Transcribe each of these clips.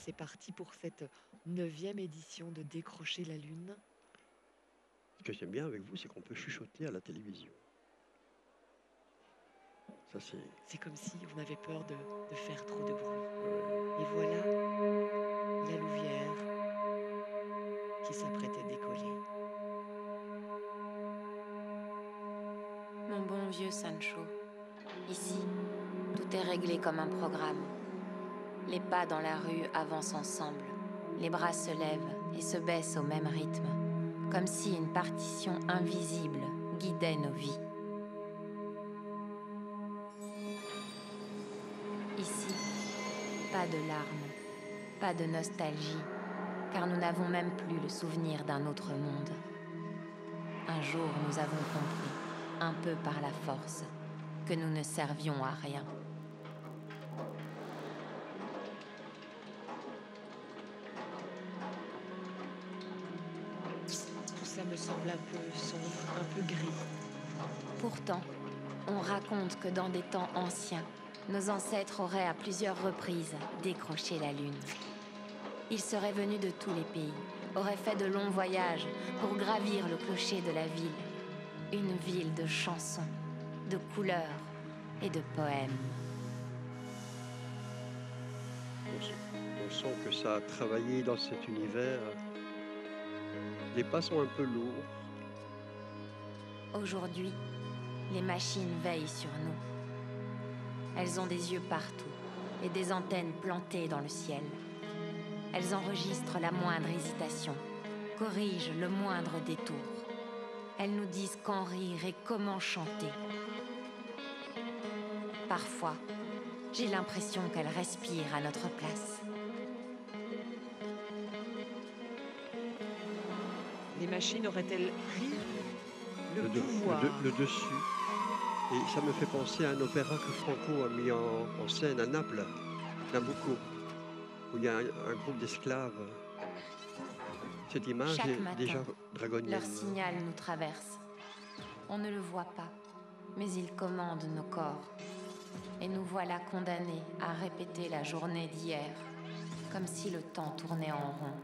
c'est parti pour cette 9e édition de Décrocher la Lune. Ce que j'aime bien avec vous, c'est qu'on peut chuchoter à la télévision. Ça, c'est comme si on avait peur de faire trop de bruit. Et voilà la Louvière qui s'apprête à décoller. Mon bon vieux Sancho, ici, tout est réglé comme un programme. Les pas dans la rue avancent ensemble, les bras se lèvent et se baissent au même rythme, comme si une partition invisible guidait nos vies. Ici, pas de larmes, pas de nostalgie, car nous n'avons même plus le souvenir d'un autre monde. Un jour, nous avons compris, un peu par la force, que nous ne servions à rien. Tout ça me semble un peu sombre, un peu gris. Pourtant, on raconte que dans des temps anciens, nos ancêtres auraient à plusieurs reprises décroché la Lune. Ils seraient venus de tous les pays, auraient fait de longs voyages pour gravir le clocher de la ville. Une ville de chansons, de couleurs et de poèmes. on sent que ça a travaillé dans cet univers. Les pas sont un peu lourds. Aujourd'hui, les machines veillent sur nous. Elles ont des yeux partout et des antennes plantées dans le ciel. Elles enregistrent la moindre hésitation, corrigent le moindre détour. Elles nous disent quand rire et comment chanter. Parfois, j'ai l'impression qu'elles respirent à notre place. Les machines auraient-elles pris le pouvoir le dessus. Et ça me fait penser à un opéra que Franco a mis en scène à Naples, Nabucco, où il y a un groupe d'esclaves. Cette image Chaque est matin, déjà draconienne. leur signal nous traverse. On ne le voit pas, mais il commande nos corps. Et nous voilà condamnés à répéter la journée d'hier, comme si le temps tournait en rond.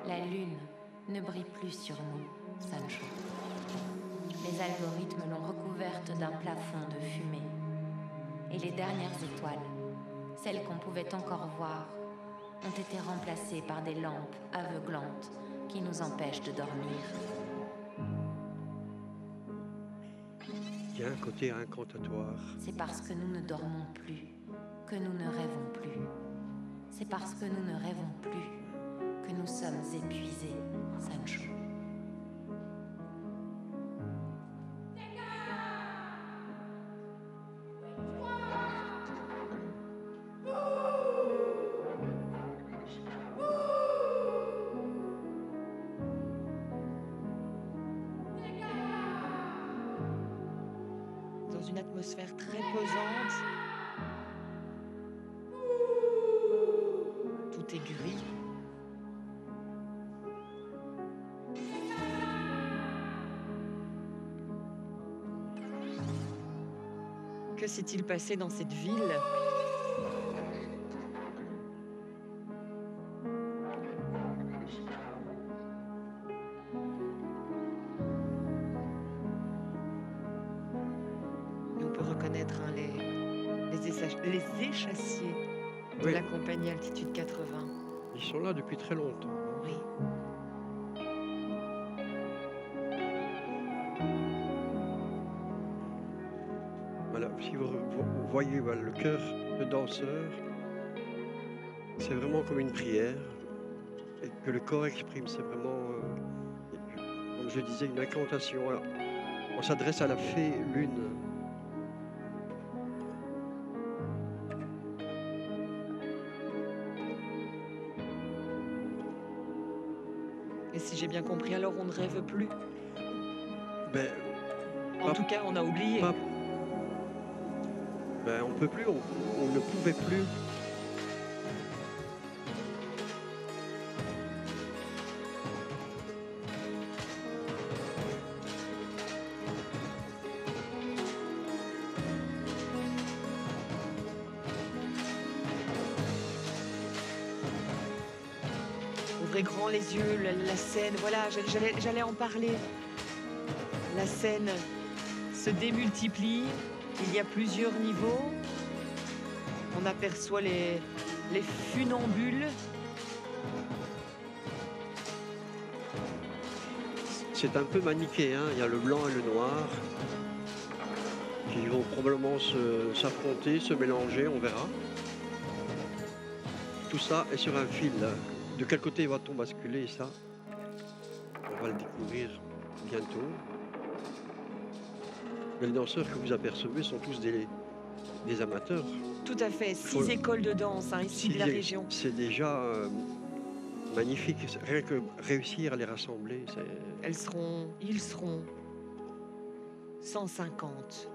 La lune ne brille plus sur nous, Sancho. Les algorithmes l'ont recouverte d'un plafond de fumée. Et les dernières étoiles, celles qu'on pouvait encore voir, ont été remplacées par des lampes aveuglantes qui nous empêchent de dormir. Il y a un côté incantatoire. C'est parce que nous ne dormons plus que nous ne rêvons plus. C'est parce que nous ne rêvons plus que nous sommes épuisés, Sancho. dans une atmosphère très pesante. Tout est gris. Que s'est-il passé dans cette ville ? On peut reconnaître les échassiers de Oui. la compagnie Altitude 80. Ils sont là depuis très longtemps. Oui. Voilà, si vous voyez voilà, le cœur de danseur, c'est vraiment comme une prière et que le corps exprime, c'est vraiment, comme je disais, une incantation. Alors, on s'adresse à la fée lune. Et si j'ai bien compris, alors on ne rêve plus. Ben, En tout cas, on a oublié. Ben, on peut plus, on ne pouvait plus. ouvrez grand les yeux, la scène, voilà, j'allais en parler. La scène se démultiplie, il y a plusieurs niveaux. On aperçoit les funambules. C'est un peu manichéen, il y a le blanc et le noir qui vont probablement s'affronter, se mélanger, on verra. Tout ça est sur un fil. De quel côté va-t-on basculer, ça? On va le découvrir bientôt. Mais les danseurs que vous apercevez sont tous des amateurs. Tout à fait, 6 écoles de danse ici de la région. C'est déjà magnifique. Rien que réussir à les rassembler, ils seront 150.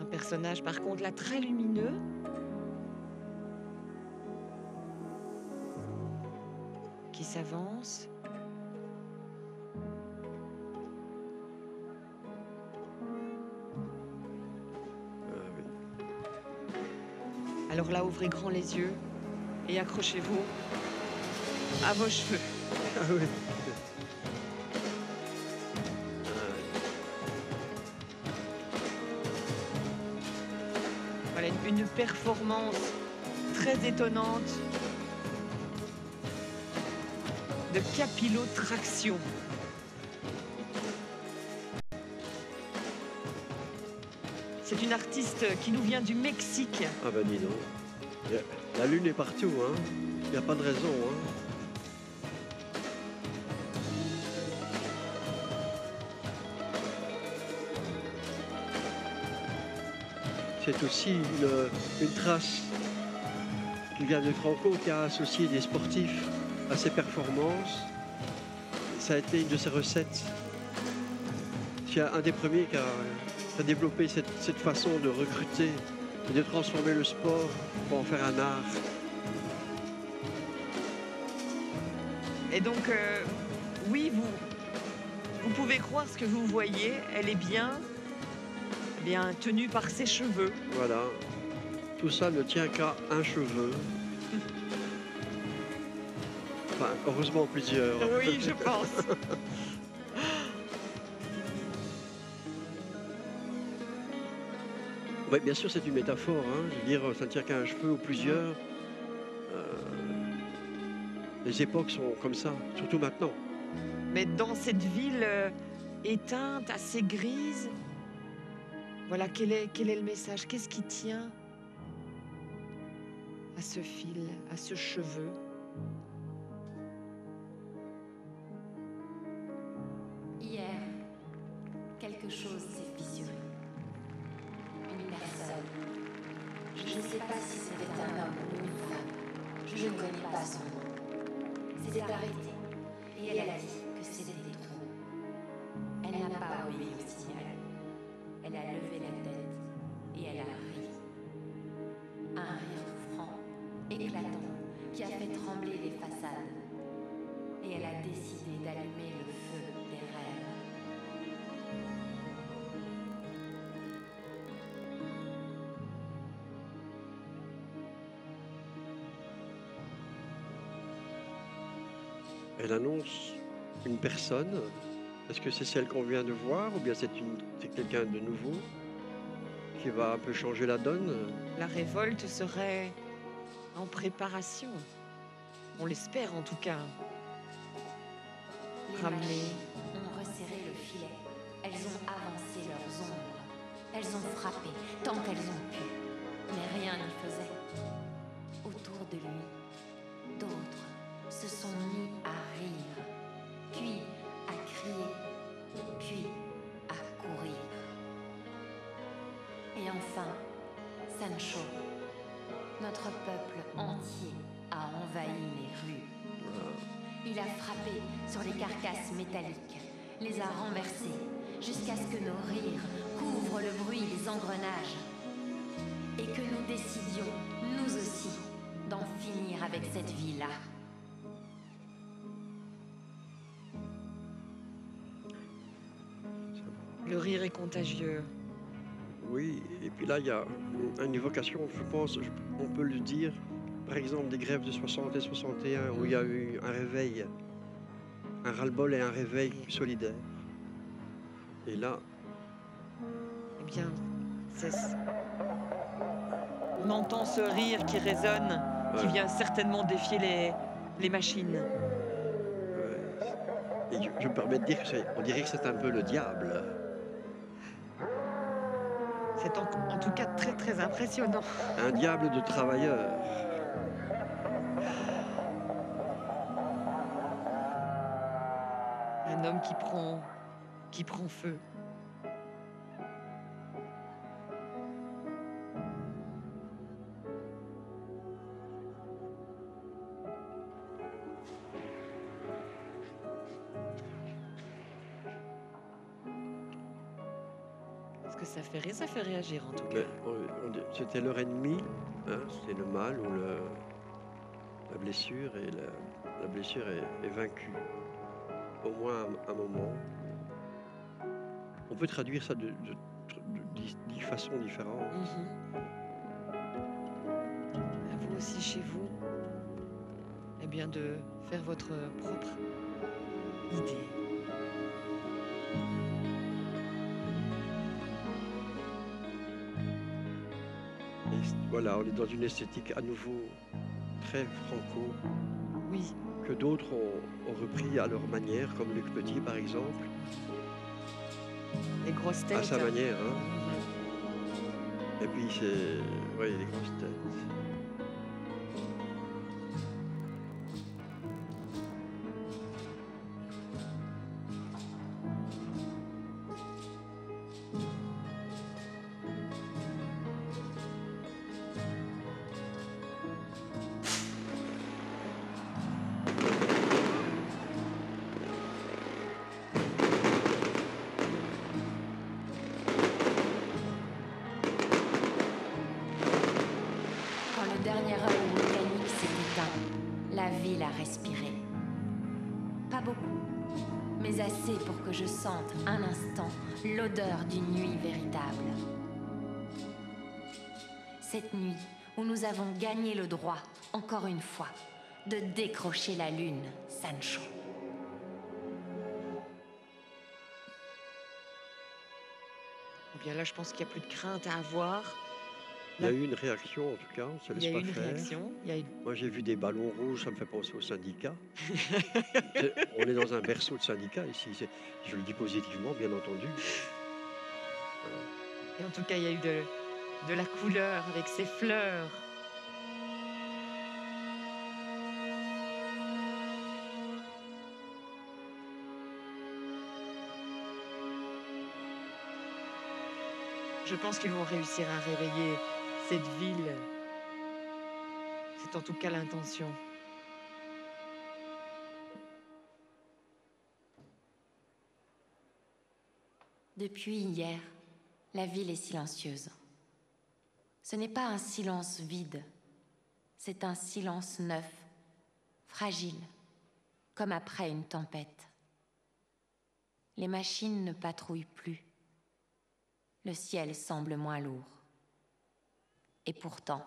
Un personnage, par contre, là, très lumineux. Qui s'avance. Oui. Alors là, ouvrez grand les yeux et accrochez-vous à vos cheveux. Ah oui. Voilà, une performance très étonnante de capillotraction. C'est une artiste qui nous vient du Mexique. Ah ben dis donc. La lune est partout, hein. Il n'y a pas de raison, hein. C'est aussi une trace qui vient de Franco, qui a associé des sportifs à ses performances. Ça a été une de ses recettes. C'est un des premiers qui a développé cette façon de recruter et de transformer le sport pour en faire un art. Et donc, oui, vous pouvez croire ce que vous voyez. Elle est bien tenue par ses cheveux. Voilà. Tout ça ne tient qu'à un cheveu. Enfin, heureusement plusieurs. Oui, je pense. Oui, bien sûr, c'est une métaphore. Hein. Je veux dire, ça ne tient qu'à un cheveu ou plusieurs. Les époques sont comme ça, surtout maintenant. Mais dans cette ville éteinte, assez grise, voilà, quel est le message? Qu'est-ce qui tient à ce fil, à ce cheveu? Hier, quelque chose s'est fissuré. Une personne. Je ne sais pas si c'était un homme ou une femme. Je ne connais pas son nom. S'était arrêtée et elle a dit que c'était trop. Elle n'a pas obéi au signal. Elle a levé la tête et elle a ri. Un rire franc, éclatant, qui a fait trembler les façades. Et elle a décidé d'allumer le feu des rêves. Elle annonce une personne. Est-ce que c'est celle qu'on vient de voir ou bien c'est quelqu'un de nouveau qui va un peu changer la donne? La révolte serait en préparation. On l'espère en tout cas. Les Ramener. machines ont resserré le filet. Elles ont avancé leurs ombres. Elles ont frappé tant qu'elles ont pu. Mais rien n'y faisait. Autour de lui, d'autres se sont mis à rire, puis à crier, puis à courir. Et enfin, Sancho, notre peuple entier a envahi les rues. Il a frappé sur les carcasses métalliques, les a renversées, jusqu'à ce que nos rires couvrent le bruit des engrenages. Et que nous décidions, nous aussi, d'en finir avec cette vie-là. Le rire est contagieux. Oui, et puis là, il y a une évocation, je pense, on peut le dire, par exemple, des grèves de 60 et 61 où il y a eu un réveil, un ras-le-bol et un réveil solidaire. Et là, Eh bien, on entend ce rire qui résonne, qui voilà. vient certainement défier les machines. Et je me permets de dire on dirait que c'est un peu le diable. C'est en tout cas très très impressionnant. Un diable de travailleur. Un homme qui prend feu. Est-ce que ça fait rire? Ça fait réagir en tout cas. Mais c'était leur ennemi, hein, c'est le mal ou la blessure, et la blessure est vaincue. Au moins un moment. On peut traduire ça de 10 façons différentes. À vous aussi chez vous, eh bien de faire votre propre idée. Et voilà, on est dans une esthétique à nouveau très franco, Oui, que d'autres ont repris à leur manière, comme Luc Petit par exemple, les grosses têtes. à sa manière. Hein. Et puis c'est les grosses têtes. Dernière œil mécanique s'est éteint. La ville a respiré. Pas beaucoup, mais assez pour que je sente un instant l'odeur d'une nuit véritable. Cette nuit où nous avons gagné le droit, encore une fois, de décrocher la lune, Sancho. Eh bien là, je pense qu'il n'y a plus de crainte à avoir. Il y a eu une réaction en tout cas, on ne se laisse pas faire. Moi j'ai vu des ballons rouges, ça me fait penser au syndicat. On est dans un berceau de syndicat ici, je le dis positivement bien entendu. Et en tout cas il y a eu de la couleur avec ces fleurs. Je pense qu'ils vont réussir à réveiller cette ville. C'est en tout cas l'intention. Depuis hier, la ville est silencieuse. Ce n'est pas un silence vide, c'est un silence neuf, fragile, comme après une tempête. Les machines ne patrouillent plus. Le ciel semble moins lourd. Et pourtant,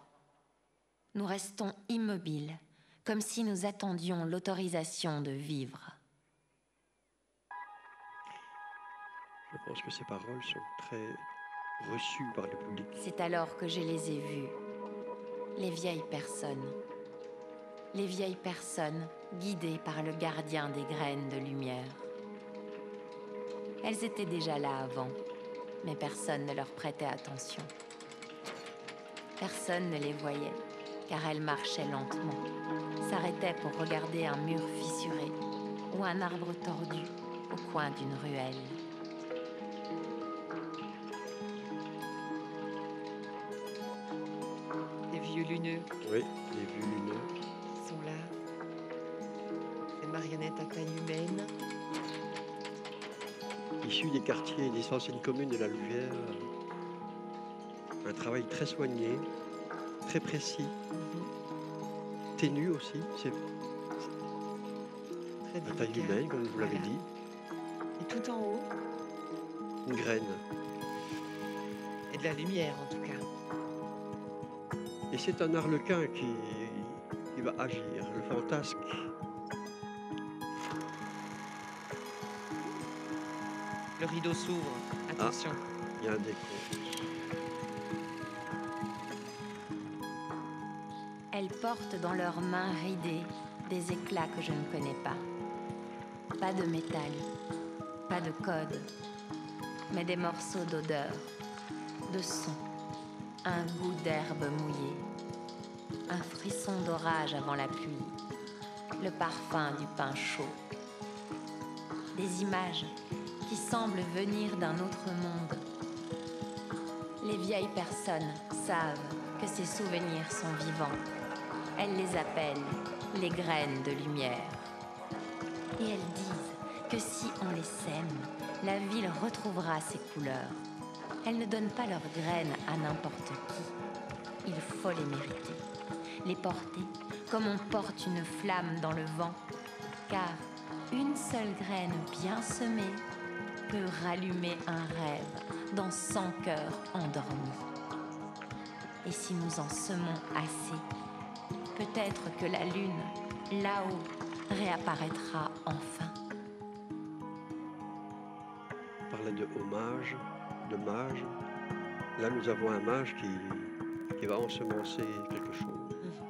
nous restons immobiles, comme si nous attendions l'autorisation de vivre. Je pense que ces paroles sont très reçues par le public. C'est alors que je les ai vues. Les vieilles personnes. Les vieilles personnes guidées par le gardien des graines de lumière. Elles étaient déjà là avant, mais personne ne leur prêtait attention. Personne ne les voyait, car elles marchaient lentement, s'arrêtaient pour regarder un mur fissuré ou un arbre tordu au coin d'une ruelle. Des vieux luneux. Oui, des vieux luneux. Qui sont là. Des marionnettes à taille humaine. Issus des quartiers et des anciennes communes de la Louvière. Un travail très soigné, très précis, ténu aussi. C'est Très à taille délicat. humaine, comme vous l'avez dit. Et tout en haut, Une graine. et de la lumière en tout cas. Et c'est un arlequin qui qui va agir, le fantasque. Le rideau s'ouvre. Attention. Il y a un décompte. Elles portent dans leurs mains ridées des éclats que je ne connais pas. Pas de métal, pas de code, mais des morceaux d'odeur, de son, un goût d'herbe mouillée, un frisson d'orage avant la pluie, le parfum du pain chaud. Des images qui semblent venir d'un autre monde. Les vieilles personnes savent que ces souvenirs sont vivants. Elles les appellent les graines de lumière. Et elles disent que si on les sème, la ville retrouvera ses couleurs. Elles ne donnent pas leurs graines à n'importe qui. Il faut les mériter, les porter comme on porte une flamme dans le vent, car une seule graine bien semée peut rallumer un rêve dans 100 cœurs endormis. Et si nous en semons assez, peut-être que la lune, là-haut, réapparaîtra enfin. On parlait de hommage, de mage. Là, nous avons un mage qui va ensemencer quelque chose.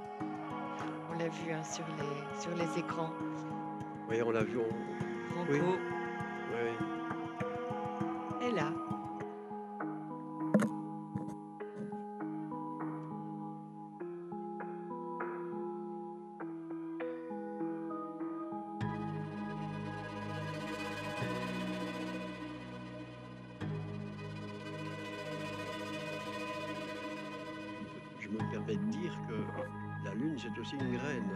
On l'a vu hein, sur les écrans. Oui, on l'a vu. Franco Oui. est là. Je me permets de dire que la lune, c'est aussi une graine.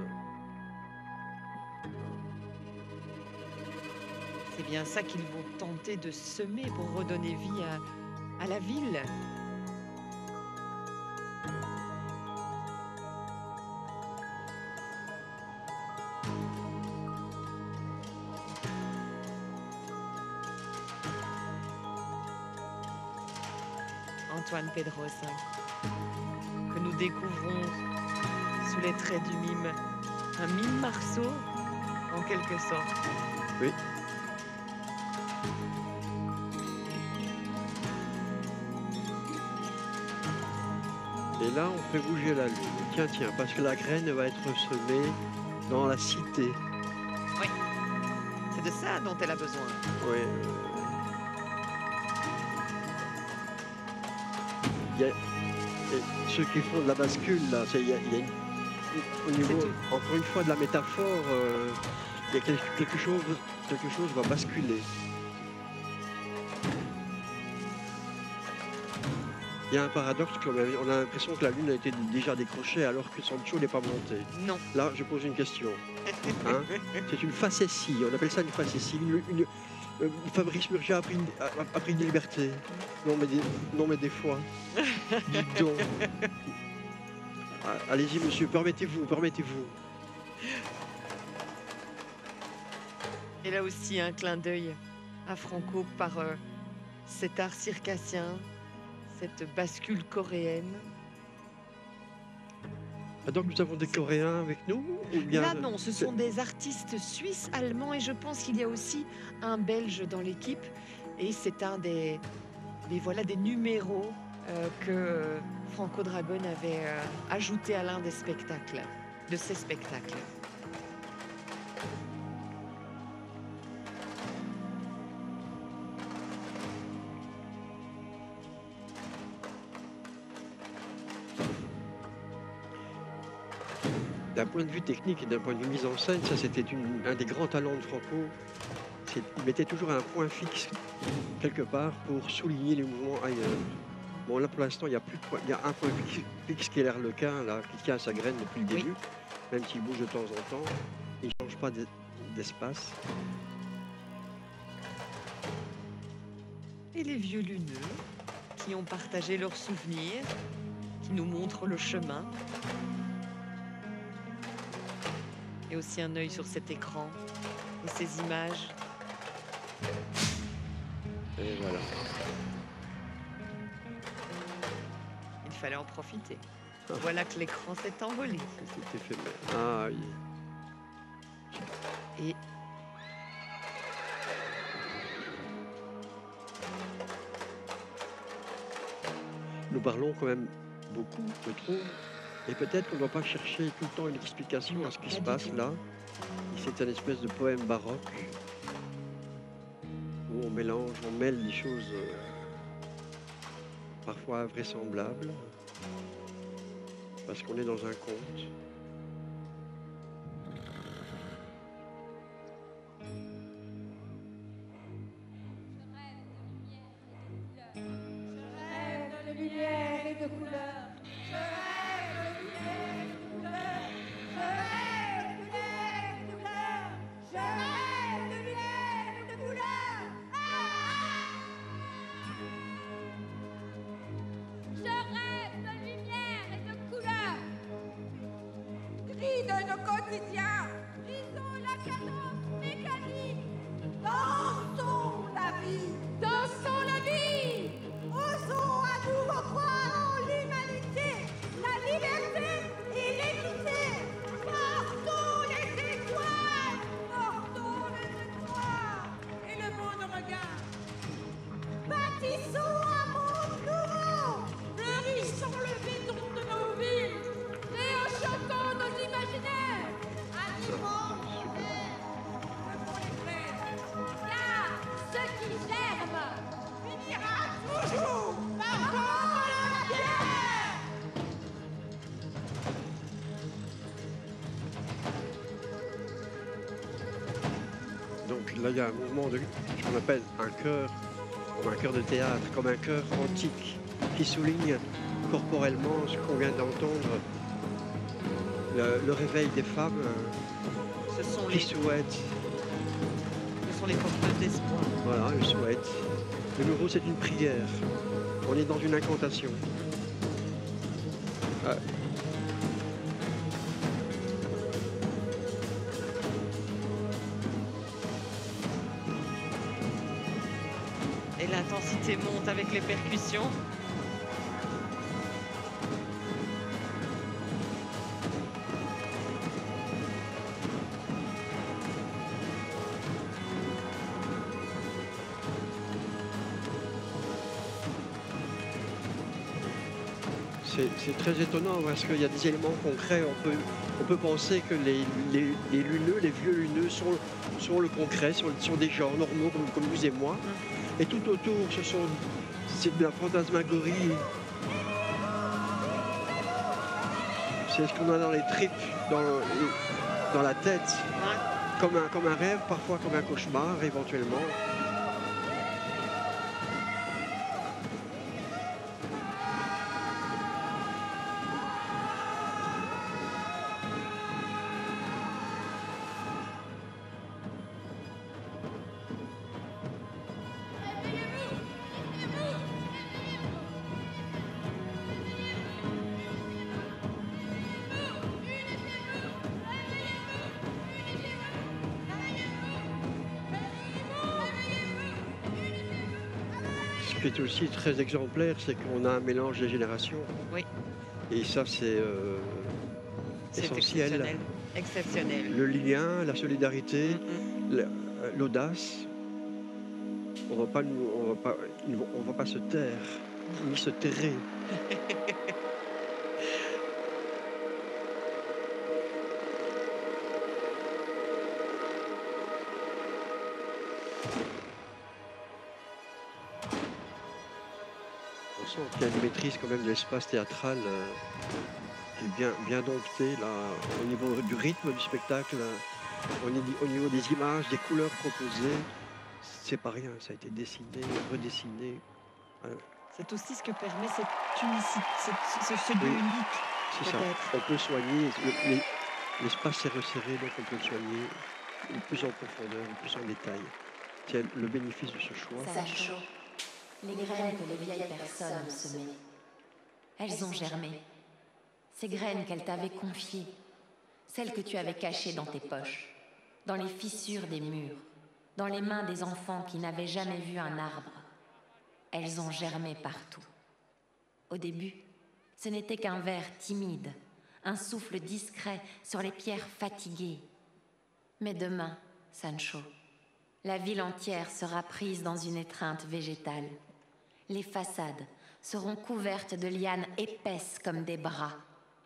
C'est bien ça qu'ils vont tenter de semer pour redonner vie à la ville. Antoine Pedros, hein, que nous découvrons sous les traits du mime. Un mime Marceau, en quelque sorte. Oui. Et là, on fait bouger la lune. Tiens, parce que la graine va être semée dans la cité. Oui, c'est de ça dont elle a besoin. Oui. Ceux qui font de la bascule, là, il y a au niveau, encore une fois, de la métaphore, il y a quelque chose va basculer. Il y a un paradoxe, on a l'impression que la Lune a été déjà décrochée alors que Sancho n'est pas monté. Non. Là, je pose une question. Hein, c'est une facétie, on appelle ça une facétie. Fabrice Murgia a pris une liberté. Non mais des fois. Dites donc. Allez-y monsieur, permettez-vous. Et là aussi un clin d'œil à Franco par cet art circassien, cette bascule coréenne. Donc nous avons des Coréens avec nous ou bien... Là non, ce sont des artistes suisses, allemands et je pense qu'il y a aussi un Belge dans l'équipe. Et c'est un des numéros que Franco Dragon avait ajouté à l'un de ses spectacles. D'un point de vue technique et d'un point de vue mise en scène, ça c'était un des grands talents de Franco. Il mettait toujours un point fixe quelque part pour souligner les mouvements ailleurs. Bon là pour l'instant il y a un point fixe qui est l'Arlequin là, qui tient sa graine depuis le début, même s'il bouge de temps en temps, il ne change pas d'espace. Et les vieux luneux qui ont partagé leurs souvenirs, qui nous montrent le chemin. Et aussi un œil sur cet écran et ces images. Et voilà. Il fallait en profiter. Voilà que l'écran s'est envolé. C'est éphémère. Aïe. Et Nous parlons quand même beaucoup, je trouve. Et peut-être qu'on ne doit pas chercher tout le temps une explication à ce qui se pas du passe tout. là. C'est un espèce de poème baroque où on mélange, on mêle des choses parfois invraisemblables parce qu'on est dans un conte. Donc là, il y a un mouvement de ce qu'on appelle un chœur, comme un chœur de théâtre, comme un chœur antique, qui souligne corporellement ce qu'on vient d'entendre, le réveil des femmes ce sont qui souhaitent, les porteuses d'espoir. voilà, elles souhaitent. De nouveau, c'est une prière. On est dans une incantation. Et l'intensité monte avec les percussions. C'est très étonnant parce qu'il y a des éléments concrets. On peut penser que les luneux, les vieux luneux sont le concret, sont des gens normaux comme vous et moi. Et tout autour, c'est de la fantasmagorie. C'est ce qu'on a dans les tripes, dans la tête, comme un rêve, parfois comme un cauchemar, éventuellement. Ce qui est aussi très exemplaire, c'est qu'on a un mélange des générations. Oui. Et ça, c'est essentiel. Exceptionnel. Le lien, la solidarité, l'audace. On va pas se taire, ni se terrer. On sent qu'il y a une maîtrise quand même de l'espace théâtral qui est bien dompté là, au niveau du rythme du spectacle, au niveau des images, des couleurs proposées. C'est pas rien, ça a été dessiné, redessiné. C'est aussi ce que permet cette unicité, ce lieu unique. C'est ça. On peut soigner, l'espace s'est resserré, donc on peut le soigner le plus en profondeur, le plus en détail. C'est le bénéfice de ce choix. Sacho, les graines que les vieilles personnes ont semées, elles ont germé. Ces graines qu'elles t'avaient confiées, celles que tu avais cachées dans tes poches, dans les fissures des murs, dans les mains des enfants qui n'avaient jamais vu un arbre. Elles ont germé partout. Au début, Ce n'était qu'un vers timide, un souffle discret sur les pierres fatiguées. Mais demain, Sancho, la ville entière sera prise dans une étreinte végétale. Les façades seront couvertes de lianes épaisses comme des bras.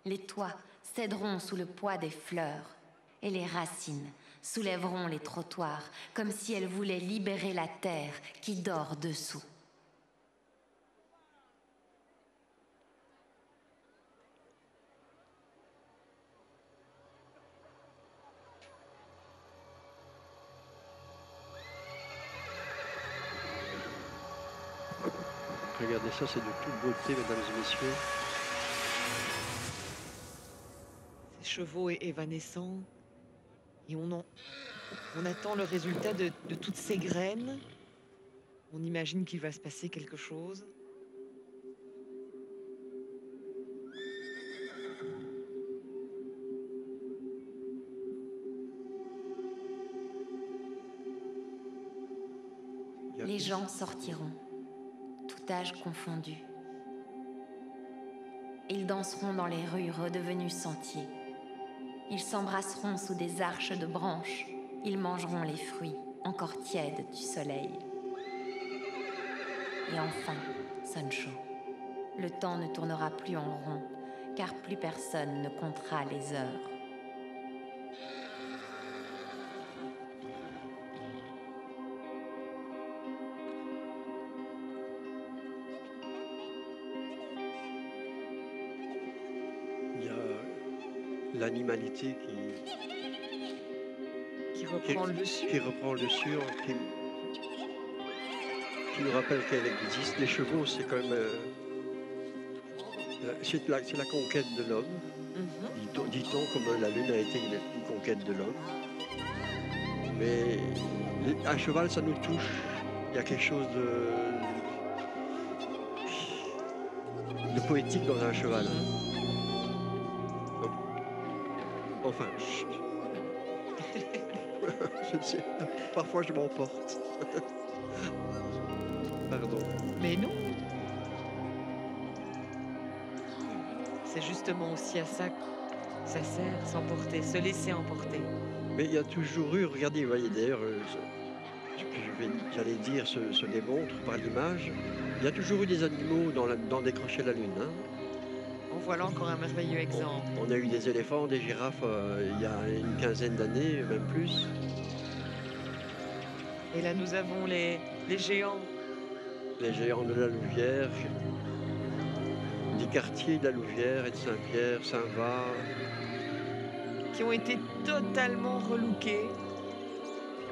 Les toits céderont sous le poids des fleurs. Et les racines soulèveront les trottoirs comme si elles voulaient libérer la terre qui dort dessous. Regardez ça, c'est de toute beauté, mesdames et messieurs. Ces chevaux évanescents. Et on attend le résultat de toutes ces graines. On imagine qu'il va se passer quelque chose. Les gens sortiront, tout âge confondu. Ils danseront dans les rues redevenues sentiers. Ils s'embrasseront sous des arches de branches. Ils mangeront les fruits, encore tièdes du soleil. Et enfin, Sancho, le temps ne tournera plus en rond, car plus personne ne comptera les heures. Il y a l'animalité Qui reprend le dessus. qui reprend le dessus, qui nous rappelle qu'elle existe. Les chevaux, c'est quand même c'est la conquête de l'homme. Dit-on, comme la Lune a été une conquête de l'homme. Mais un cheval, ça nous touche. Il y a quelque chose de poétique dans un cheval. Enfin, je ne sais, parfois je m'emporte. Pardon. Mais non. C'est justement aussi à ça que ça sert, s'emporter, se laisser emporter. Mais il y a toujours eu, regardez, vous voyez d'ailleurs, j'allais dire, se démontre par l'image, il y a toujours eu des animaux dans Décrocher la Lune. Hein. En voilà encore un merveilleux exemple. On a eu des éléphants, des girafes il y a une quinzaine d'années, même plus. Et là, nous avons les géants. Les géants de la Louvière, des quartiers de la Louvière et de Saint-Pierre, Saint-Va. Qui ont été totalement relookés.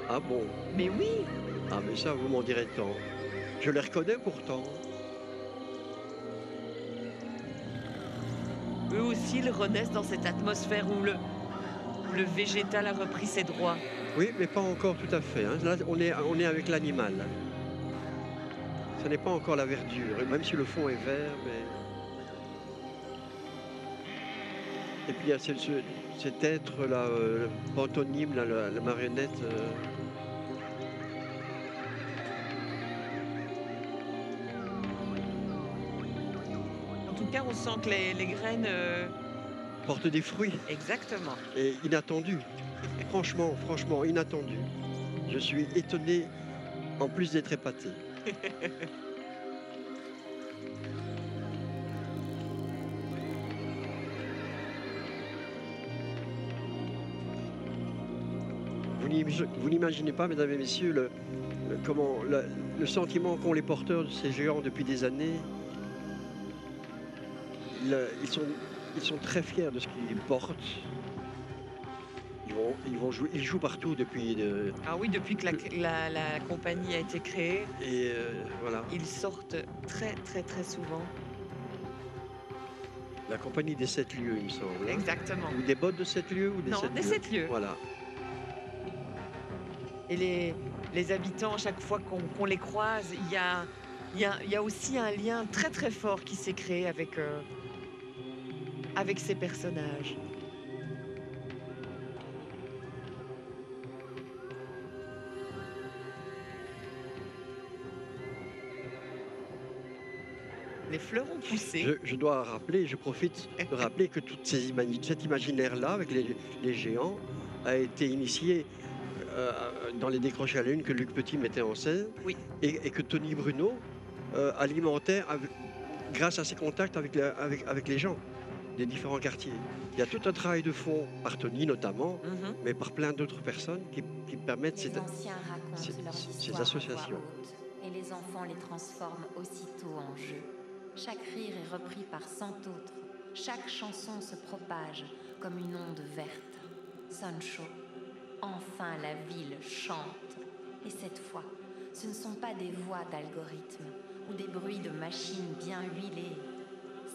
Ah bon? Mais oui. Ah mais ça, vous m'en direz tant. Je les reconnais pourtant. Eux aussi, ils renaissent dans cette atmosphère où le végétal a repris ses droits. Oui, mais pas encore tout à fait. Hein. Là, on est avec l'animal. Ce n'est pas encore la verdure, même si le fond est vert. Mais... Et puis il y a cet être-là, le pantomime, là, la marionnette. En tout cas, on sent que les graines... portent des fruits. Exactement. Et inattendus. franchement, inattendus. Je suis étonné, en plus d'être épaté. Vous n'imaginez pas, mesdames et messieurs, le sentiment qu'ont les porteurs de ces géants depuis des années. Ils sont très fiers de ce qu'ils portent. Ils jouent partout depuis... Ah oui, depuis que la compagnie a été créée. Et voilà. Ils sortent très souvent. La compagnie des 7 lieux, il me semble. Exactement. Ou des bottes de 7 lieux ou des Non, 7 des lieux. 7 lieux. Voilà. Et les habitants, chaque fois qu'on les croise, il y a aussi un lien très fort qui s'est créé avec ces personnages. Les fleurs ont poussé. Je dois rappeler, je profite de rappeler que cet imaginaire-là, avec les géants, a été initié dans les décrochés à la lune que Luc Petit mettait en scène, Oui. et que Tony Bruno alimentait grâce à ses contacts avec les gens des différents quartiers. Il y a tout un travail de fond, par Tony notamment, mais par plein d'autres personnes qui permettent Les anciens racontent leur ces histoire associations. à voix haute, et les enfants les transforment aussitôt en jeu. Chaque rire est repris par 100 autres. Chaque chanson se propage comme une onde verte. Sancho, enfin la ville chante. Et cette fois, ce ne sont pas des voix d'algorithmes ou des bruits de machines bien huilées.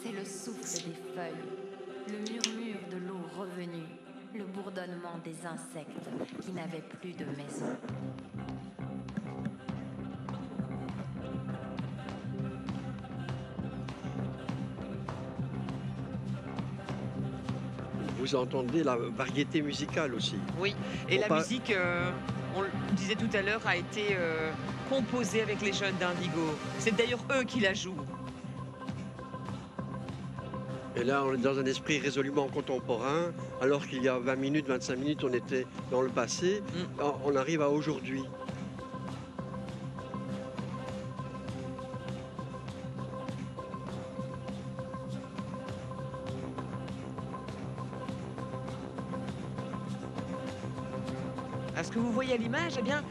C'est le souffle des feuilles, le murmure de l'eau revenue, le bourdonnement des insectes qui n'avaient plus de maison. Vous entendez la variété musicale aussi. Oui, et On la parle- musique, on le disait tout à l'heure, a été composée avec les jeunes d'Indigo. C'est d'ailleurs eux qui la jouent. Et là, on est dans un esprit résolument contemporain, alors qu'il y a 20 minutes, 25 minutes, on était dans le passé. On arrive à aujourd'hui. Alors, ce que vous voyez à l'image, eh bien,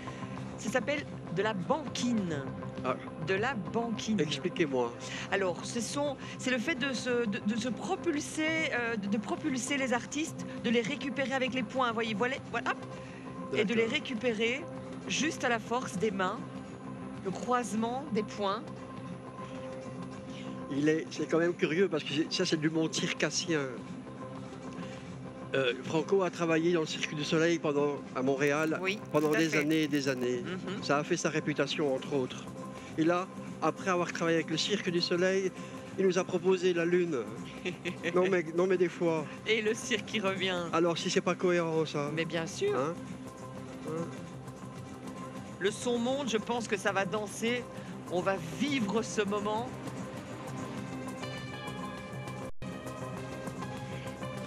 ça s'appelle de la banquine. Ah. De la banquine. Expliquez-moi. Alors, c'est le fait de se propulser, de propulser les artistes, de les récupérer avec les poings, voyez, voilà, hop, et de les D'accord. récupérer juste à la force des mains, le croisement des poings. C'est quand même curieux parce que ça, c'est du monde circassien. Franco a travaillé dans le Cirque du Soleil à Montréal Oui, pendant tout à des fait. années et des années. Mhm. Ça a fait sa réputation, entre autres. Et là, après avoir travaillé avec le Cirque du Soleil, il nous a proposé la Lune. non, mais des fois. Et le cirque qui revient. Alors, si c'est pas cohérent, ça. Mais bien sûr, Hein le son monte, je pense que ça va danser. On va vivre ce moment.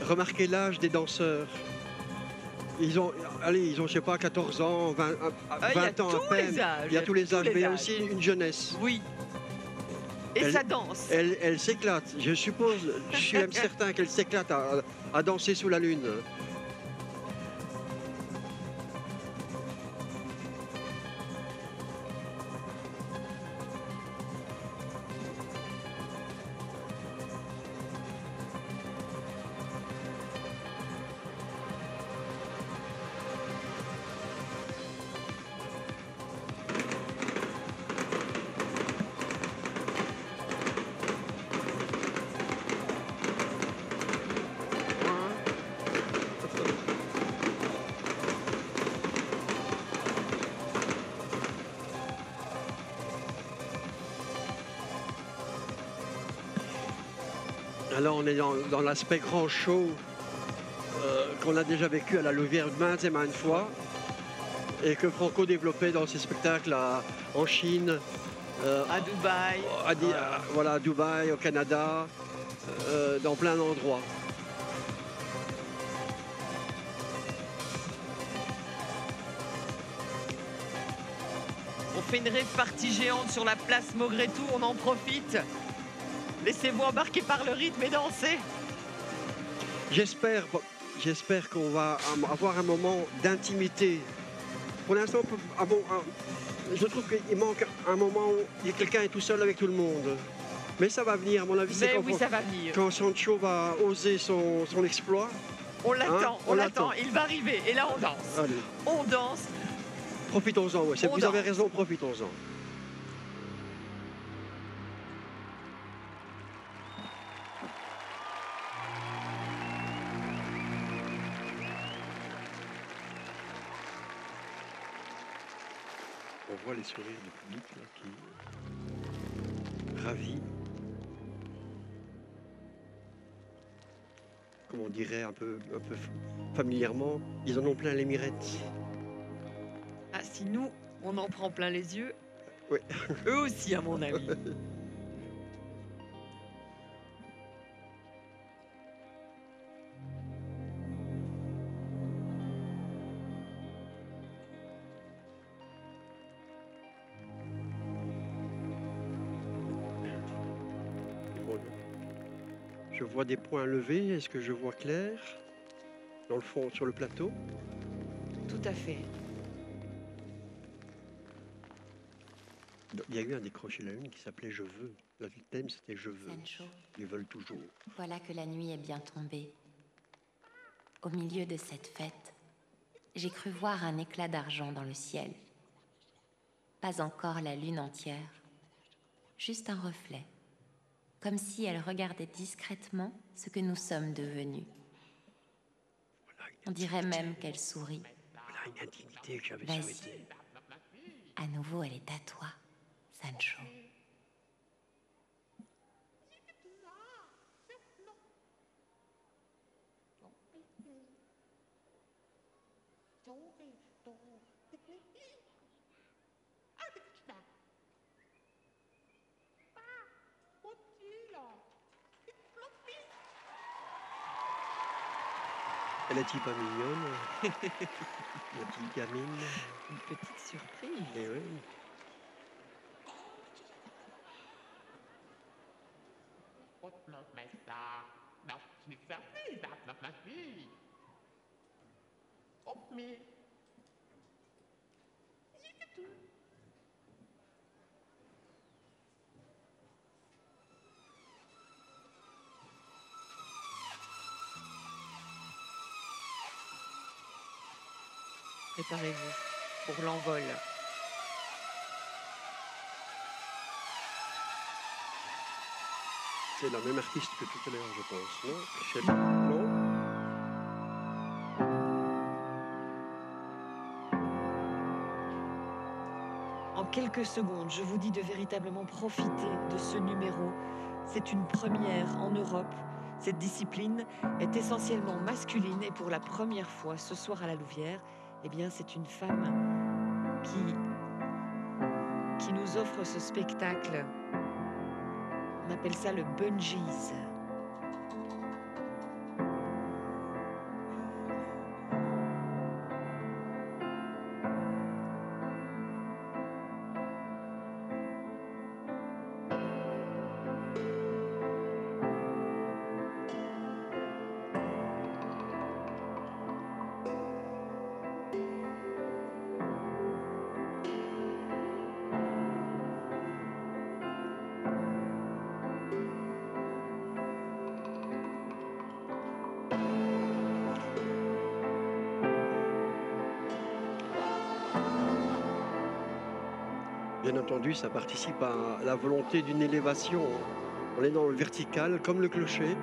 Remarquez l'âge des danseurs. Ils ont, je sais pas, 14 ans, 20 Ah, il y a ans à tous peine. les âges. Il y a tous les âges, mais il y a âges. aussi une jeunesse. Oui. Et Elle- ça danse. Elle s'éclate. Je suppose, je suis même certain qu'elle s'éclate à danser sous la lune. Alors on est dans l'aspect grand show qu'on a déjà vécu à la Louvière maintes et maintes fois et que Franco développait dans ses spectacles en Chine, À Dubaï. voilà, à Dubaï, au Canada, dans plein d'endroits. On fait une répartie géante sur la place Maugrétou, on en profite. Laissez-vous embarquer par le rythme et danser. J'espère qu'on va avoir un moment d'intimité. Pour l'instant, je trouve qu'il manque un moment où quelqu'un est tout seul avec tout le monde. Mais ça va venir, à mon avis, c'est Mais oui, ça va venir. quand Sancho va oser son exploit. On l'attend, Hein, on on l'attend. l'attend. Il va arriver. Et là, on danse. Allez, On danse. profitons-en, ouais. On Vous avez danse. raison, profitons-en. On voit les sourires du public là, qui ravi. Comme on dirait un peu familièrement, ils en ont plein les mirettes. Ah, si nous, on en prend plein les yeux. Oui. Eux aussi, à mon avis. Je vois des points levés. Est-ce que je vois clair dans le fond, sur le plateau? Tout à fait. Il y a eu un décroché la lune qui s'appelait Je veux. Le thème, c'était Je veux. Sancho, Ils veulent toujours. voilà que la nuit est bien tombée. Au milieu de cette fête, j'ai cru voir un éclat d'argent dans le ciel. Pas encore la lune entière, juste un reflet, comme si elle regardait discrètement ce que nous sommes devenus. On dirait même qu'elle sourit. Voilà une intimité que j'avais Vas-y. souhaitée. À nouveau, elle est à toi, Sancho. Elle est-il pas mignonne? La petite gamine. Une petite surprise. Et oui. Préparez-vous pour l'envol. C'est la même artiste que tout à l'heure, je pense. Non? Michel? Non? En quelques secondes, je vous dis de véritablement profiter de ce numéro. C'est une première en Europe. Cette discipline est essentiellement masculine et pour la première fois ce soir à la Louvière, eh bien, c'est une femme qui nous offre ce spectacle. On appelle ça le bungees. Bien entendu, ça participe à la volonté d'une élévation. On est dans le vertical, comme le clocher.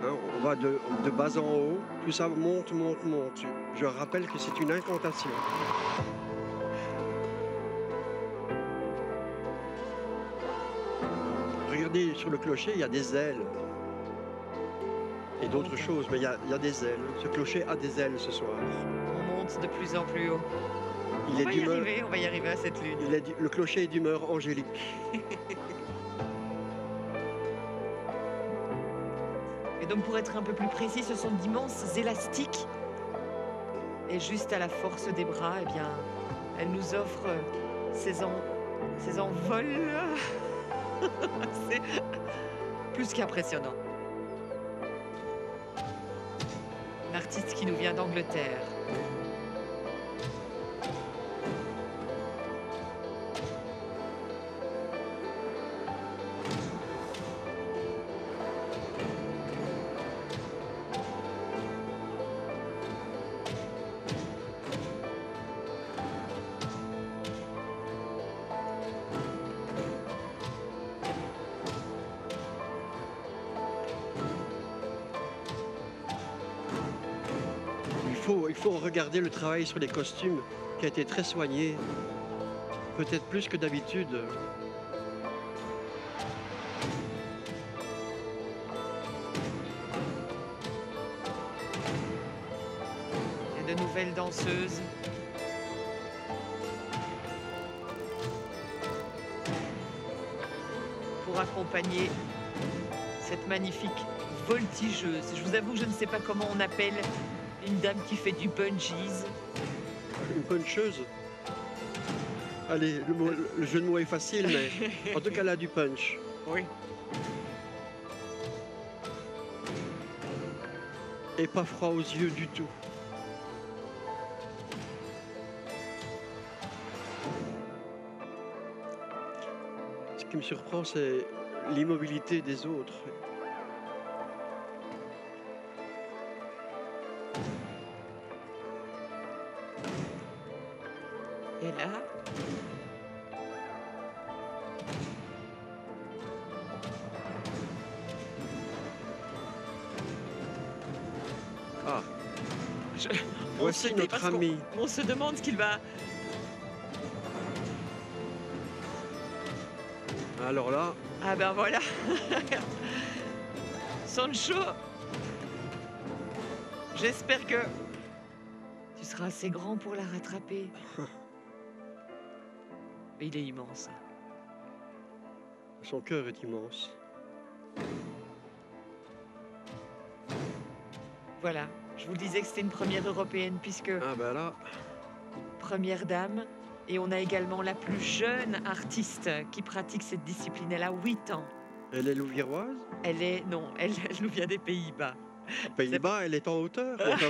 Hein, on va de bas en haut, plus ça monte, monte, monte. Je rappelle que c'est une incantation. Regardez, sur le clocher, il y a des ailes. Et d'autres choses, mais il y a des ailes. Ce clocher a des ailes ce soir. On monte de plus en plus haut. Il On est va y d'humeur. arriver, on va y arriver à cette lune. Le clocher est d'humeur angélique. Et donc pour être un peu plus précis, ce sont d'immenses élastiques. Et juste à la force des bras, eh bien, elle nous offre ces envols. C'est plus qu'impressionnant. Un artiste qui nous vient d'Angleterre. Il faut regarder le travail sur les costumes qui a été très soigné, peut-être plus que d'habitude. Il y a de nouvelles danseuses. Pour accompagner cette magnifique voltigeuse. Je vous avoue, je ne sais pas comment on appelle une dame qui fait du bungees. Une puncheuse. Allez, le jeu de mots est facile, mais en tout cas, elle a du punch. Oui. et pas froid aux yeux du tout. Ce qui me surprend, c'est l'immobilité des autres. Et là, Ah, je- voici s'était- notre parce qu'on- ami. On se demande ce qu'il va. Alors là, Ah ben voilà. Sancho, j'espère que tu seras assez grand pour la rattraper. Il est immense. son cœur est immense. Voilà, je vous le disais que c'était une première européenne puisque Ah ben là, première dame. Et on a également la plus jeune artiste qui pratique cette discipline. Elle a 8 ans. elle est louviéroise. Elle nous vient des Pays-Bas. Aux Pays-Bas, elle est en hauteur. Enfin,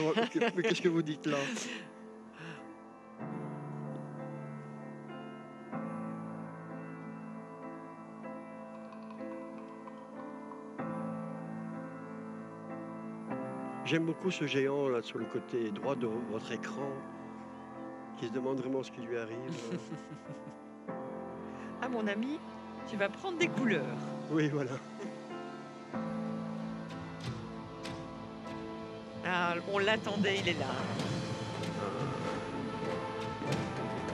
mais qu'est-ce que vous dites là? J'aime beaucoup ce géant là sur le côté droit de votre écran qui se demande vraiment ce qui lui arrive. Ah mon ami, tu vas prendre des couleurs. Oui, voilà. Ah, on l'attendait, il est là.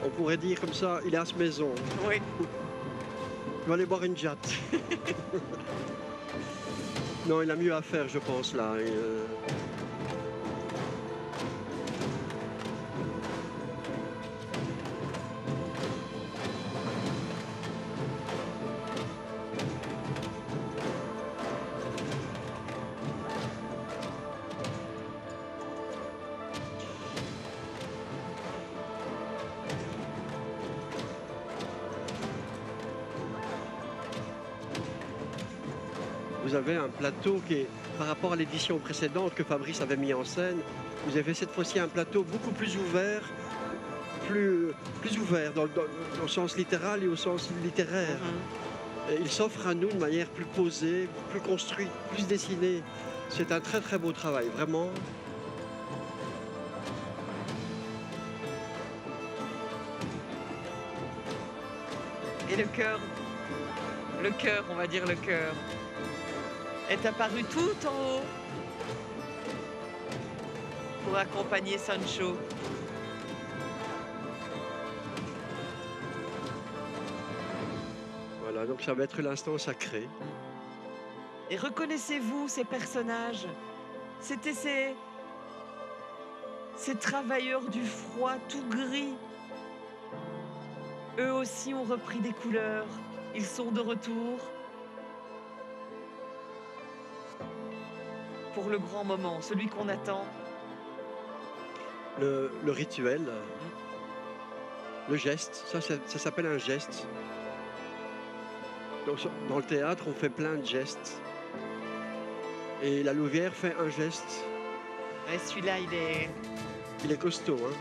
On pourrait dire comme ça, il est à sa maison. Oui. Il va aller boire une jatte. Non, il a mieux à faire, je pense, là. Vous avez un plateau qui est, par rapport à l'édition précédente que Fabrice avait mis en scène, vous avez cette fois-ci un plateau beaucoup plus ouvert, plus ouvert dans le sens littéral et au sens littéraire. Et il s'offre à nous de manière plus posée, plus construite, plus dessinée. C'est un très très beau travail, vraiment. Et le cœur, on va dire le cœur, est apparu tout en haut pour accompagner Sancho. Voilà, donc ça va être l'instant sacré. Et reconnaissez-vous ces personnages? C'était ces travailleurs du froid tout gris. Eux aussi ont repris des couleurs. Ils sont de retour pour le grand moment, celui qu'on attend. Le rituel, le geste, ça s'appelle un geste. Dans le théâtre, on fait plein de gestes. Et la Louvière fait un geste. Et celui-là, Il est costaud, hein.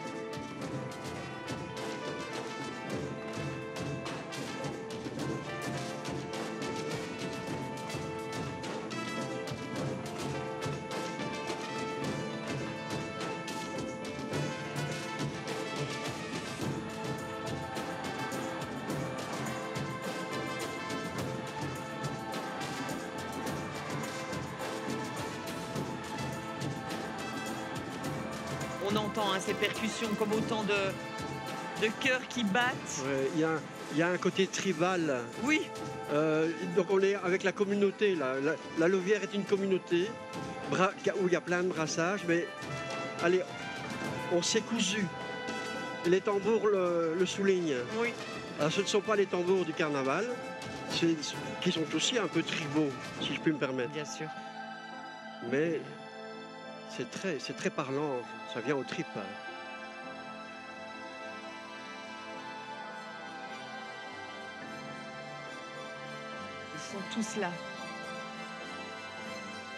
on entend ces percussions comme autant de cœurs qui battent. Ouais, il y a un côté tribal. Oui, Donc on est avec la communauté. Là. La Louvière est une communauté où il y a plein de brassages, mais allez, on s'est cousu. Et les tambours le soulignent. oui. Alors, ce ne sont pas les tambours du carnaval, qui sont aussi un peu tribaux, si je puis me permettre. Bien sûr. Mais c'est très parlant, ça vient aux tripes. Ils sont tous là.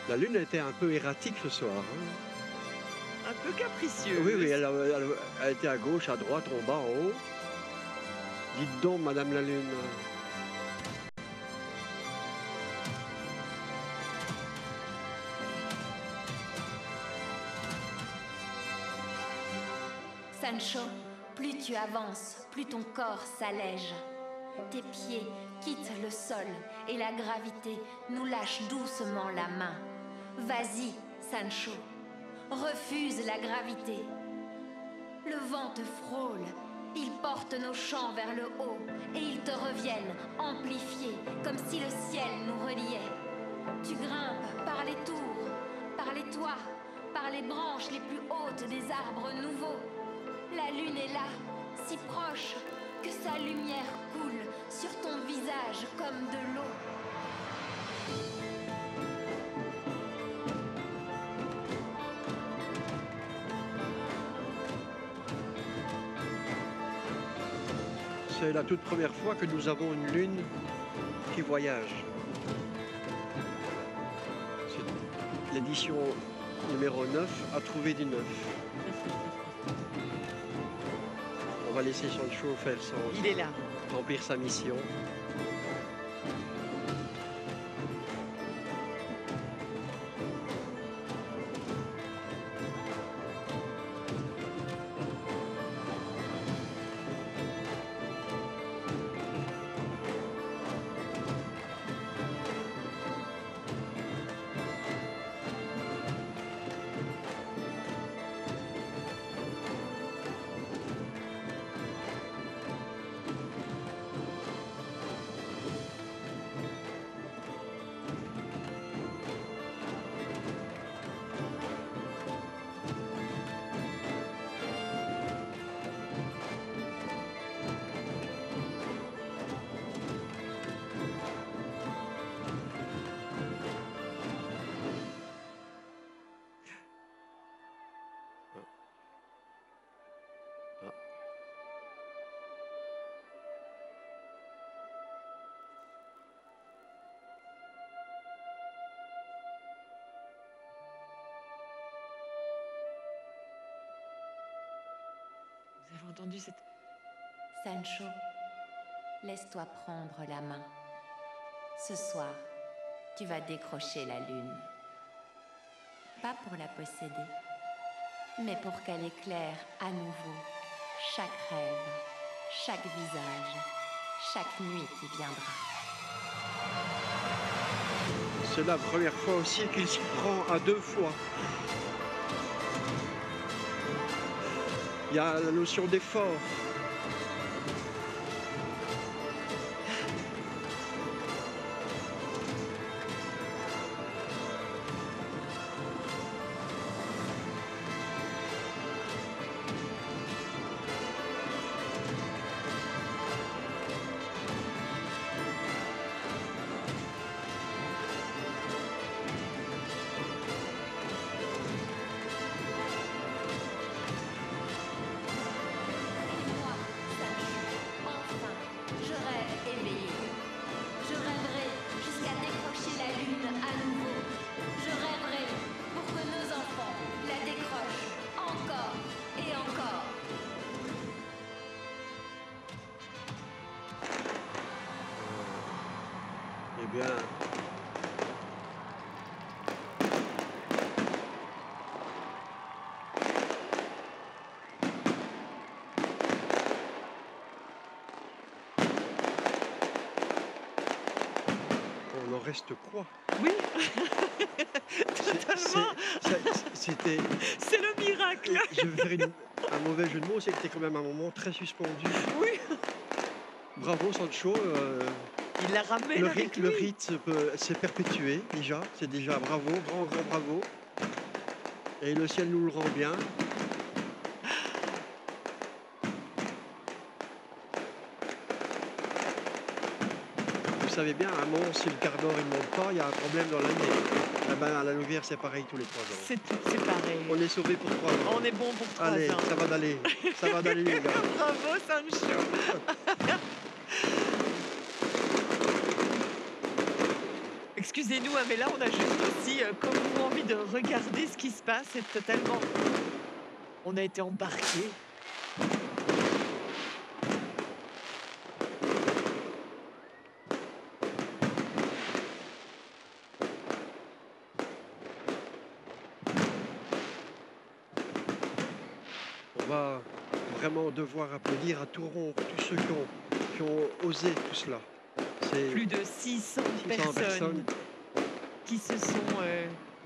La lune était un peu erratique ce soir. Hein. Un peu capricieuse. Oui, oui, elle était à gauche, à droite, en bas, en haut. Dites donc, Madame la Lune. Sancho, plus tu avances, plus ton corps s'allège. Tes pieds quittent le sol et la gravité nous lâche doucement la main. Vas-y, Sancho, refuse la gravité. Le vent te frôle, il porte nos chants vers le haut et ils te reviennent amplifiés comme si le ciel nous reliait. Tu grimpes par les tours, par les toits, par les branches les plus hautes des arbres nouveaux. La lune est là, si proche, que sa lumière coule sur ton visage comme de l'eau. C'est la toute première fois que nous avons une lune qui voyage. C'est l'édition numéro 9 a trouvé du neuf. On va laisser Sancho faire Il est là. remplir sa mission. Vous avez entendu cette... Sancho, laisse-toi prendre la main. Ce soir, tu vas décrocher la lune. Pas pour la posséder, mais pour qu'elle éclaire à nouveau chaque rêve, chaque visage, chaque nuit qui viendra. C'est la première fois aussi qu'il s'y prend à 2 fois. Il y a la notion d'effort. Eh bien, on en reste quoi? Oui. Totalement. C'était... C'est le miracle. Je vais faire un mauvais jeu de mots, c'était quand même un moment très suspendu. Oui. Bravo Sancho. Il l'a ramené Le avec rite, lui. le rite s'est perpétué déjà. C'est déjà bravo, grand bravo. Et le ciel nous le rend bien. Vous savez bien, à un moment, si le quart d'heure ne monte pas, il y a un problème dans l'année. Eh ben, à la Louvière, c'est pareil tous les 3 ans. C'est pareil. On est sauvé pour 3 ans. On est bon pour 3 Allez, ans. ça va d'aller. Ça va d'aller, les gars. Bravo, Sancho. excusez-nous, hein, mais là, on a juste aussi, comme vous, envie de regarder ce qui se passe. C'est totalement... On a été embarqués. On va vraiment devoir applaudir à tout rompre tous ceux qui ont osé tout cela. C'est Plus de 600 600 personnes qui se sont,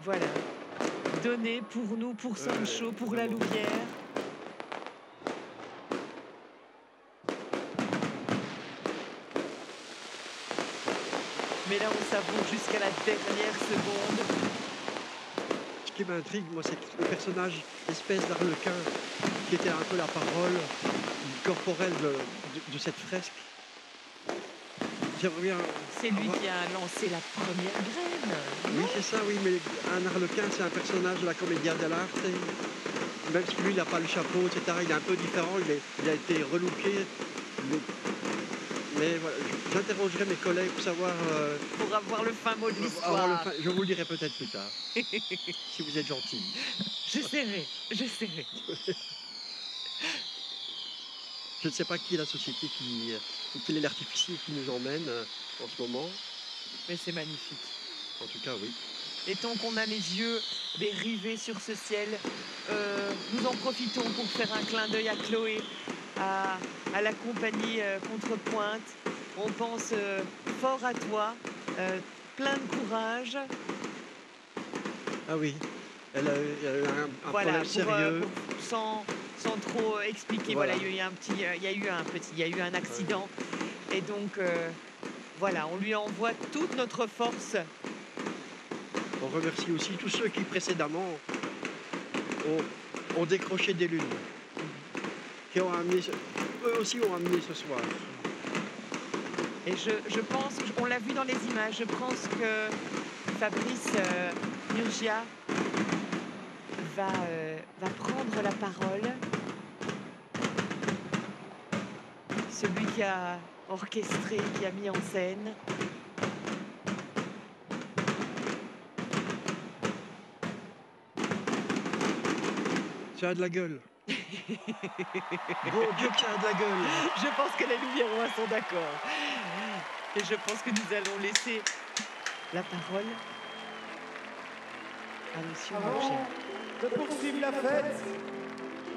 voilà, données pour nous, pour Sancho, pour la vraiment. Louvière. Mais là, on savoure jusqu'à la dernière seconde. Ce qui m'intrigue, moi, c'est le personnage, espèce d'arlequin, qui était un peu la parole corporelle de cette fresque. J'aimerais bien C'est lui avoir- qui a lancé la première graine. Oui, c'est ça, oui, mais un arlequin, c'est un personnage de la commedia dell'arte. Même si lui, il n'a pas le chapeau, etc., il est un peu différent, il a été relooké. Mais voilà, j'interrogerai mes collègues pour savoir... Pour avoir le fin mot de avoir le l'histoire. fin- Je vous le dirai peut-être plus tard, si vous êtes gentil. J'essaierai, j'essaierai. Je ne sais pas qui est la société quel est l'artificier qui nous emmène en ce moment. Mais c'est magnifique. En tout cas, oui. Et tant qu'on a les yeux rivés sur ce ciel, nous en profitons pour faire un clin d'œil à Chloé, à la compagnie Contrepointe. On pense fort à toi, plein de courage. Ah oui, elle a eu un Voilà, problème sérieux. sans trop expliquer. Voilà, il y a eu un accident. Et donc, voilà, on lui envoie toute notre force. On remercie aussi tous ceux qui précédemment ont décroché des lunes, qui ont amené, eux aussi ont amené ce soir. Et je pense, on l'a vu dans les images, je pense que Fabrice Murgia va prendre la parole. Celui qui a orchestré, qui a mis en scène. Ça a de la gueule. Bon Dieu que ça a de la gueule. Je pense que les Louviérois sont d'accord. Et je pense que nous allons laisser la parole à monsieur Murgia. Avant de poursuivre la fête,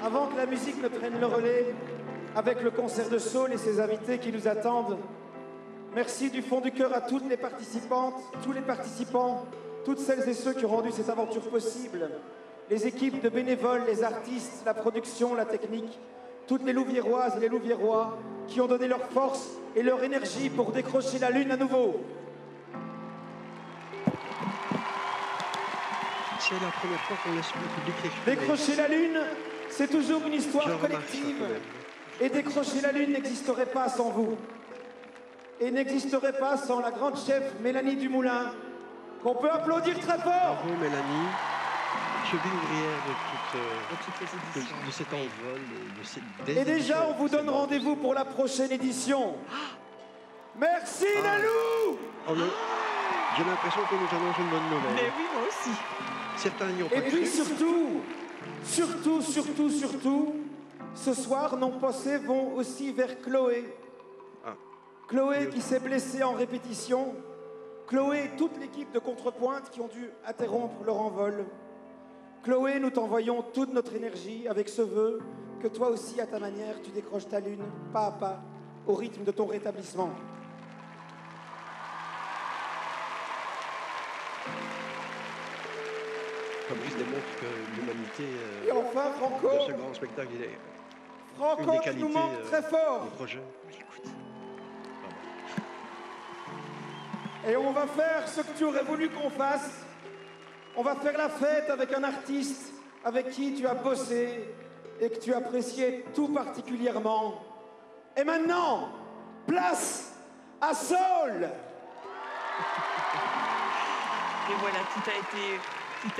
avant que la musique ne prenne le relais, avec le concert de Saul et ses invités qui nous attendent, merci du fond du cœur à toutes les participantes, tous les participants, toutes celles et ceux qui ont rendu cette aventure possible, les équipes de bénévoles, les artistes, la production, la technique, toutes les Louviéroises et les Louviérois qui ont donné leur force et leur énergie pour décrocher la lune à nouveau. C'est la première fois qu'on laisse le public exprimer. Décrocher la lune, c'est toujours une histoire Je remarque ça, collective. quand même. Et décrocher la lune n'existerait pas sans vous. Et n'existerait pas sans la grande chef Mélanie Dumoulin, qu'on peut applaudir très fort. Bravo Mélanie, cheville ouvrière De toutes les éditions. de cet envol, de cette Et déjà, on vous donne rendez-vous pour la prochaine édition. Merci Nalou. J'ai l'impression qu'on nous annonce une bonne nouvelle. Mais oui, moi aussi. Certains n'y ont pas Et puis cru. surtout, ce soir, nos pensées vont aussi vers Chloé. Ah. Chloé qui s'est blessée en répétition. Chloé et toute l'équipe de Contrepointe qui ont dû interrompre leur envol. Chloé, nous t'envoyons toute notre énergie avec ce vœu que toi aussi, à ta manière, tu décroches ta lune, pas à pas, au rythme de ton rétablissement. Fabrice démontre que l'humanité Et enfin, Franco, de ce grand spectacle, il est une Franco, des tu qualités nous manques très fort. du projet. Et on va faire ce que tu aurais voulu qu'on fasse. On va faire la fête avec un artiste avec qui tu as bossé et que tu appréciais tout particulièrement. Et maintenant, place à Saul. Et voilà, tout a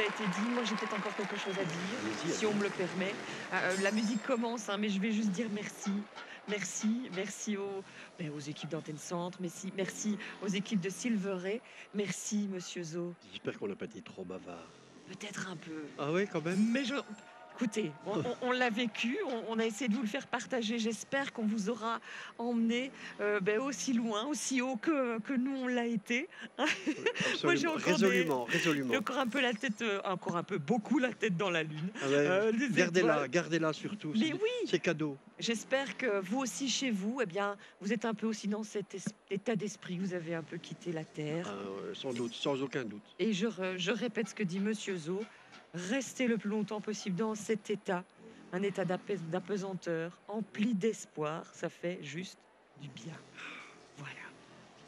été dit. Moi, j'ai peut-être encore quelque chose à dire, Allez-y, si on me le permet. La musique commence, hein, mais je vais juste dire merci. merci aux équipes d'Antenne Centre, merci aux équipes de Silver. Merci, Monsieur Zo. J'espère qu'on n'a pas été trop bavard. Peut-être un peu. Ah oui, quand même. Mais écoutez, on l'a vécu, on a essayé de vous le faire partager. J'espère qu'on vous aura emmené aussi loin, aussi haut que nous on l'a été. Moi, j'ai Absolument, encore résolument. j'ai encore un peu la tête, encore un peu, beaucoup la tête dans la lune. Ah ouais, Les gardez-la, étoiles. gardez-la surtout. Mais oui. C'est cadeau. J'espère que vous aussi chez vous, eh bien, vous êtes un peu aussi dans cet état d'esprit. Vous avez un peu quitté la terre. Sans doute, sans aucun doute. Et je répète ce que dit Monsieur Zo. Restez le plus longtemps possible dans cet état, un état d'apesanteur, empli d'espoir. Ça fait juste du bien. Voilà.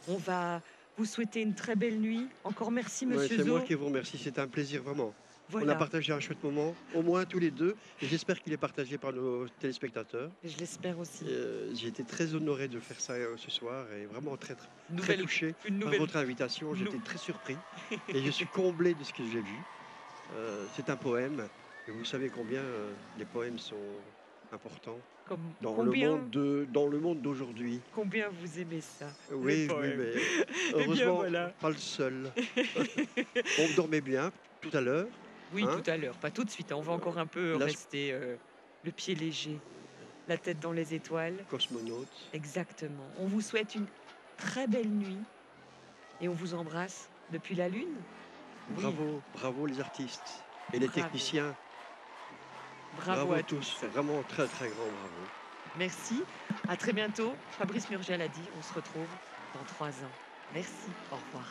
On va vous souhaiter une très belle nuit. Encore merci, Ouais, Monsieur c'est Zo. moi qui vous remercie. C'était un plaisir vraiment. Voilà. On a partagé un chouette moment, au moins tous les deux. Et j'espère qu'il est partagé par nos téléspectateurs. Et je l'espère aussi. J'ai été très honoré de faire ça ce soir et vraiment très Nouvelle- touché une par nouvelle. votre invitation. J'étais très surpris et je suis comblé de ce que j'ai vu. C'est un poème et vous savez combien les poèmes sont importants dans le monde d'aujourd'hui. Combien vous aimez ça? Oui, les poèmes. mais Eh bien, heureusement, voilà. pas le seul. On dormait bien tout à l'heure. Oui, Hein? tout à l'heure, pas tout de suite. On va encore un peu Là, rester le pied léger, la tête dans les étoiles. Cosmonaute. Exactement. On vous souhaite une très belle nuit et on vous embrasse depuis la Lune. Oui. Bravo les artistes et les Bravo. techniciens. Bravo à tous. Vraiment très très grand bravo. Merci. À très bientôt. Fabrice Murgel a dit, on se retrouve dans 3 ans. Merci. Au revoir.